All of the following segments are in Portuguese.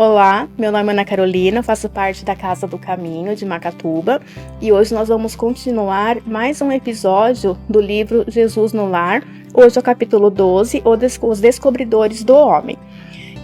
Olá, meu nome é Ana Carolina, faço parte da Casa do Caminho de Macatuba e hoje nós vamos continuar mais um episódio do livro Jesus no Lar. Hoje é o capítulo 12, Os Descobridores do Homem.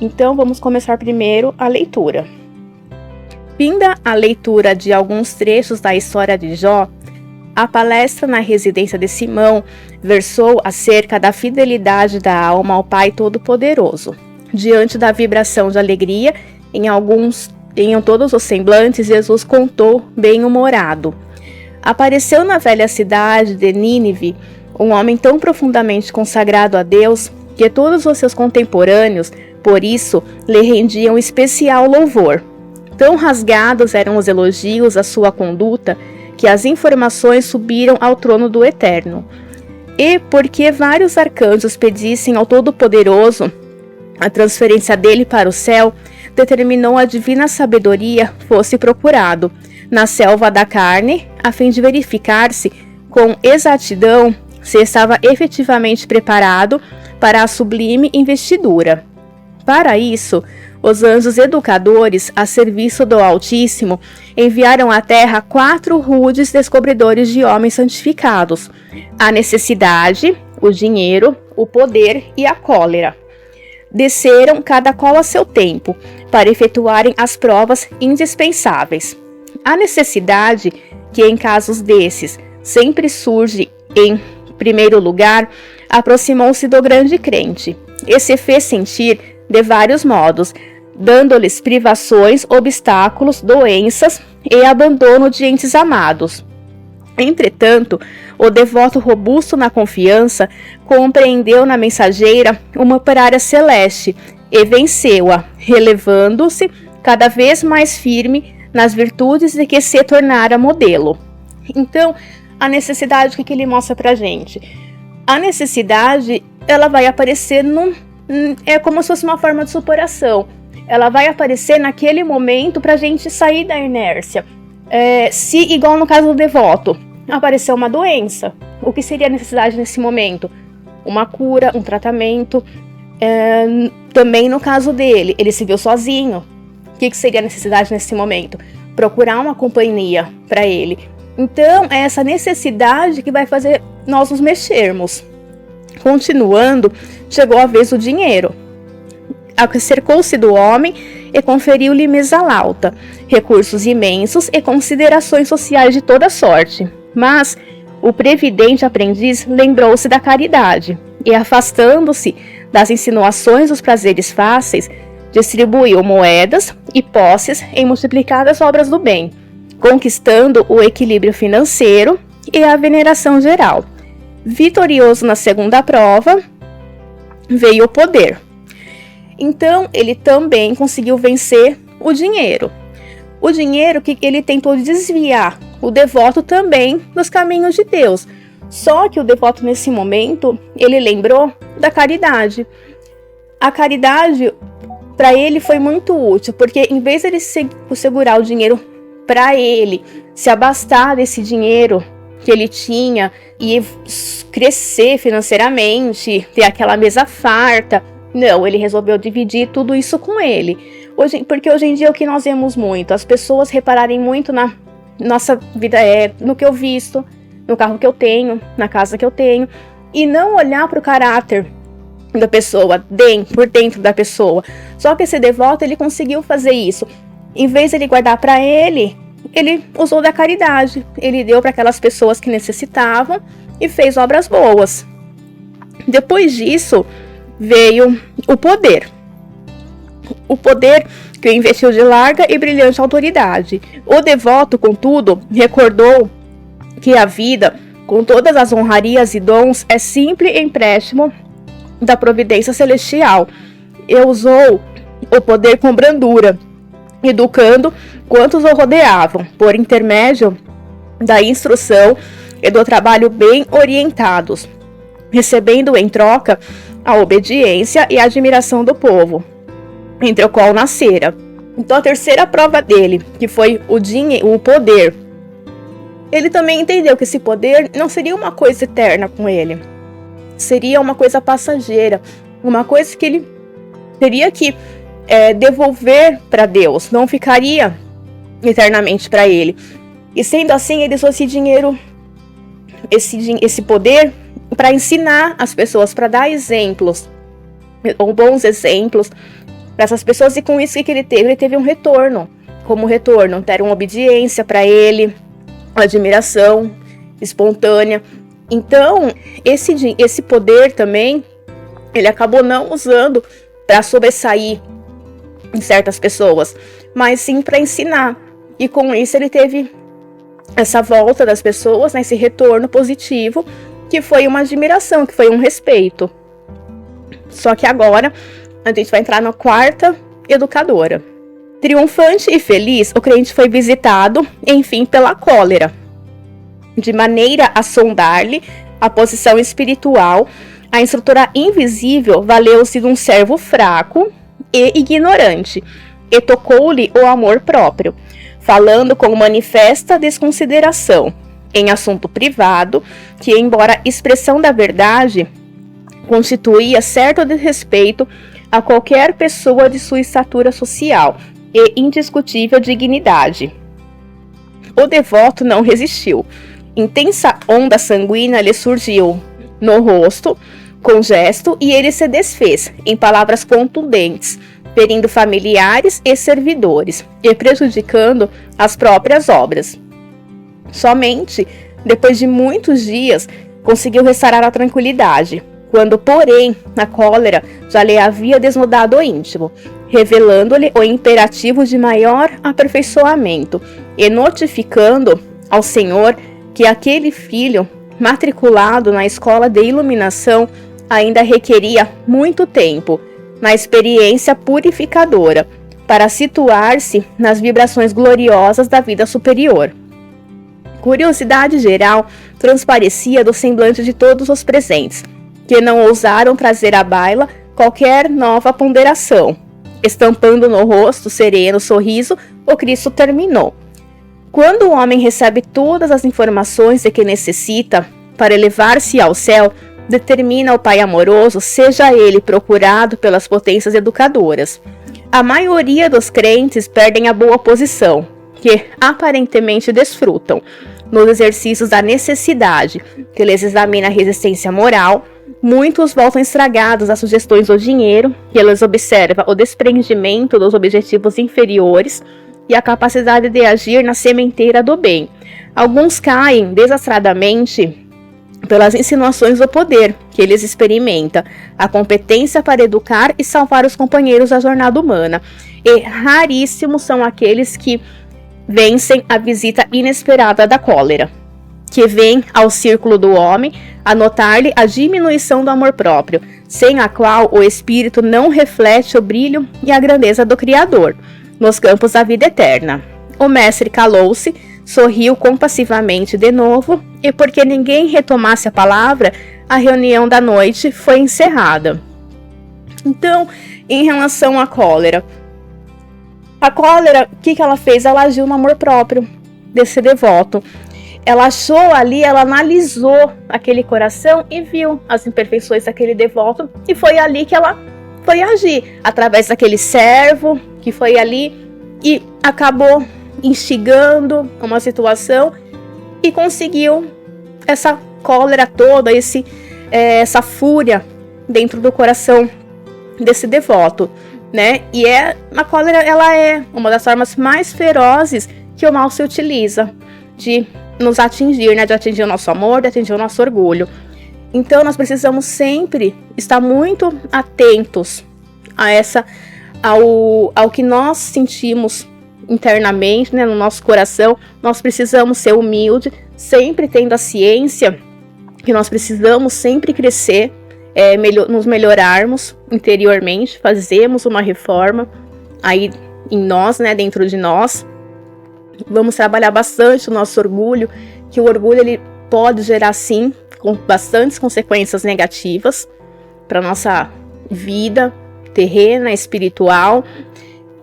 Então vamos começar primeiro a leitura. Finda a leitura de alguns trechos da história de Jó, a palestra na residência de Simão versou acerca da fidelidade da alma ao Pai Todo-Poderoso. Diante da vibração de alegria em todos os semblantes, Jesus contou bem-humorado. Apareceu na velha cidade de Nínive um homem tão profundamente consagrado a Deus que todos os seus contemporâneos, por isso, lhe rendiam especial louvor. Tão rasgados eram os elogios à sua conduta que as informações subiram ao trono do Eterno. E porque vários arcanjos pedissem ao Todo-Poderoso a transferência dele para o céu, determinou a divina sabedoria fosse procurado na selva da carne, a fim de verificar-se com exatidão se estava efetivamente preparado para a sublime investidura. Para isso, os anjos educadores, a serviço do Altíssimo, enviaram à terra 4 rudes descobridores de homens santificados: a necessidade, o dinheiro, o poder e a cólera. Desceram cada qual a seu tempo, para efetuarem as provas indispensáveis. A necessidade, que em casos desses sempre surge em primeiro lugar, aproximou-se do grande crente e se fez sentir de vários modos, dando-lhes privações, obstáculos, doenças e abandono de entes amados. Entretanto, o devoto robusto na confiança compreendeu na mensageira uma operária celeste e venceu-a, relevando-se cada vez mais firme nas virtudes de que se tornara modelo. Então, a necessidade, o que ele mostra pra gente? A necessidade, ela vai aparecer é como se fosse uma forma de superação. Ela vai aparecer naquele momento pra gente sair da inércia. Se, igual no caso do devoto, apareceu uma doença, o que seria a necessidade nesse momento? Uma cura, um tratamento. Também no caso dele, ele se viu sozinho. O que seria a necessidade nesse momento? Procurar uma companhia para ele. Então, é essa necessidade que vai fazer nós nos mexermos. Continuando, chegou a vez do dinheiro. Cercou-se do homem e conferiu-lhe mesa alta, recursos imensos e considerações sociais de toda sorte. Mas o previdente aprendiz lembrou-se da caridade e, afastando-se das insinuações dos prazeres fáceis, distribuiu moedas e posses em multiplicadas obras do bem, conquistando o equilíbrio financeiro e a veneração geral. Vitorioso na segunda prova, veio o poder. Então, ele também conseguiu vencer o dinheiro. O dinheiro que ele tentou desviar o devoto também dos caminhos de Deus. Só que o devoto, nesse momento, ele lembrou da caridade. A caridade, para ele, foi muito útil, porque em vez de ele segurar o dinheiro para ele, se abastar desse dinheiro que ele tinha e crescer financeiramente, ter aquela mesa farta, não, ele resolveu dividir tudo isso com ele. Porque hoje em dia é o que nós vemos muito, as pessoas repararem muito na nossa vida, no que eu visto, no carro que eu tenho, na casa que eu tenho, e não olhar para o caráter da pessoa, por dentro da pessoa. Só que esse devoto, ele conseguiu fazer isso. Em vez de ele guardar para ele usou da caridade, ele deu para aquelas pessoas que necessitavam e fez obras boas. Depois disso, veio o poder. O poder que investiu de larga e brilhante autoridade. O devoto, contudo, recordou que a vida, com todas as honrarias e dons, é simples empréstimo da providência celestial, e usou o poder com brandura, educando quantos o rodeavam, por intermédio da instrução e do trabalho bem orientados, recebendo em troca a obediência e a admiração do povo, entre o qual nascera. Então, a terceira prova dele, que foi o poder, ele também entendeu que esse poder não seria uma coisa eterna com ele, seria uma coisa passageira, uma coisa que ele teria que devolver para Deus, não ficaria eternamente para ele. E sendo assim, ele usou esse dinheiro, esse poder, para ensinar as pessoas, para dar exemplos, ou bons exemplos para essas pessoas. E com isso que ele teve? Ele teve um retorno. Como retorno, deram obediência para ele, admiração espontânea. Então, esse poder também, ele acabou não usando para sobressair em certas pessoas, mas sim para ensinar. E com isso ele teve essa volta das pessoas, né, esse retorno positivo, que foi uma admiração, que foi um respeito. Só que agora a gente vai entrar na quarta educadora. Triunfante e feliz, o crente foi visitado, enfim, pela cólera, de maneira a sondar-lhe a posição espiritual. A instrutora invisível valeu-se de um servo fraco e ignorante, e tocou-lhe o amor próprio, falando com manifesta desconsideração, em assunto privado, que, embora expressão da verdade, constituía certo desrespeito a qualquer pessoa de sua estatura social e indiscutível dignidade. O devoto não resistiu. Intensa onda sanguínea lhe surgiu no rosto, com gesto, e ele se desfez em palavras contundentes, ferindo familiares e servidores, e prejudicando as próprias obras. Somente depois de muitos dias conseguiu restaurar a tranquilidade, quando, porém, a cólera já lhe havia desnudado o íntimo, revelando-lhe o imperativo de maior aperfeiçoamento e notificando ao Senhor que aquele filho, matriculado na escola de iluminação, ainda requeria muito tempo na experiência purificadora para situar-se nas vibrações gloriosas da vida superior. Curiosidade geral transparecia do semblante de todos os presentes, que não ousaram trazer à baila qualquer nova ponderação. Estampando no rosto sereno sorriso, o Cristo terminou. Quando o homem recebe todas as informações de que necessita para elevar-se ao céu, determina o Pai amoroso, seja ele procurado pelas potências educadoras. A maioria dos crentes perdem a boa posição, que aparentemente desfrutam, nos exercícios da necessidade, que lhes examina a resistência moral. Muitos voltam estragados às sugestões do dinheiro, que eles observam o desprendimento dos objetivos inferiores e a capacidade de agir na sementeira do bem. Alguns caem desastradamente pelas insinuações do poder que eles experimentam, a competência para educar e salvar os companheiros da jornada humana. E raríssimos são aqueles que vencem a visita inesperada da cólera, que vem ao círculo do homem a notar-lhe a diminuição do amor próprio, sem a qual o espírito não reflete o brilho e a grandeza do Criador nos campos da vida eterna. O mestre calou-se, sorriu compassivamente de novo, e porque ninguém retomasse a palavra, a reunião da noite foi encerrada. Então, em relação à cólera, o que ela fez? Ela agiu no amor próprio desse devoto. Ela achou ali, ela analisou aquele coração e viu as imperfeições daquele devoto, e foi ali que ela foi agir, através daquele servo que foi ali e acabou instigando uma situação e conseguiu essa cólera toda, essa fúria dentro do coração desse devoto, né? E a cólera, ela é uma das formas mais ferozes que o mal se utiliza de nos atingir, né? De atingir o nosso amor, de atingir o nosso orgulho. Então nós precisamos sempre estar muito atentos ao que nós sentimos internamente, né, no nosso coração. Nós precisamos ser humildes, sempre tendo a ciência que nós precisamos sempre crescer, nos melhorarmos interiormente, fazermos uma reforma aí em nós, né, dentro de nós. Vamos trabalhar bastante o nosso orgulho, que o orgulho ele pode gerar sim com bastantes consequências negativas para nossa vida terrena, espiritual,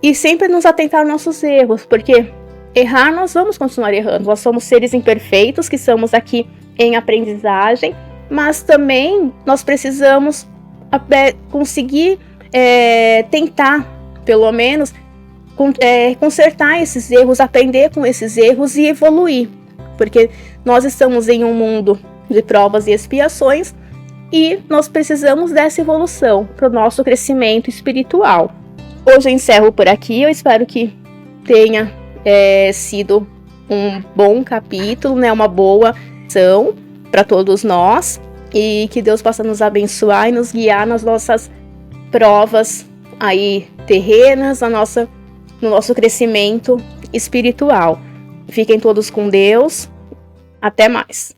e sempre nos atentar aos nossos erros, porque errar nós vamos continuar errando. Nós somos seres imperfeitos que estamos aqui em aprendizagem, mas também nós precisamos conseguir tentar pelo menos, consertar esses erros, aprender com esses erros e evoluir. Porque nós estamos em um mundo de provas e expiações e nós precisamos dessa evolução para o nosso crescimento espiritual. Hoje eu encerro por aqui, eu espero que tenha sido um bom capítulo, né, uma boa lição para todos nós, e que Deus possa nos abençoar e nos guiar nas nossas provas aí terrenas, no nosso crescimento espiritual. Fiquem todos com Deus. Até mais.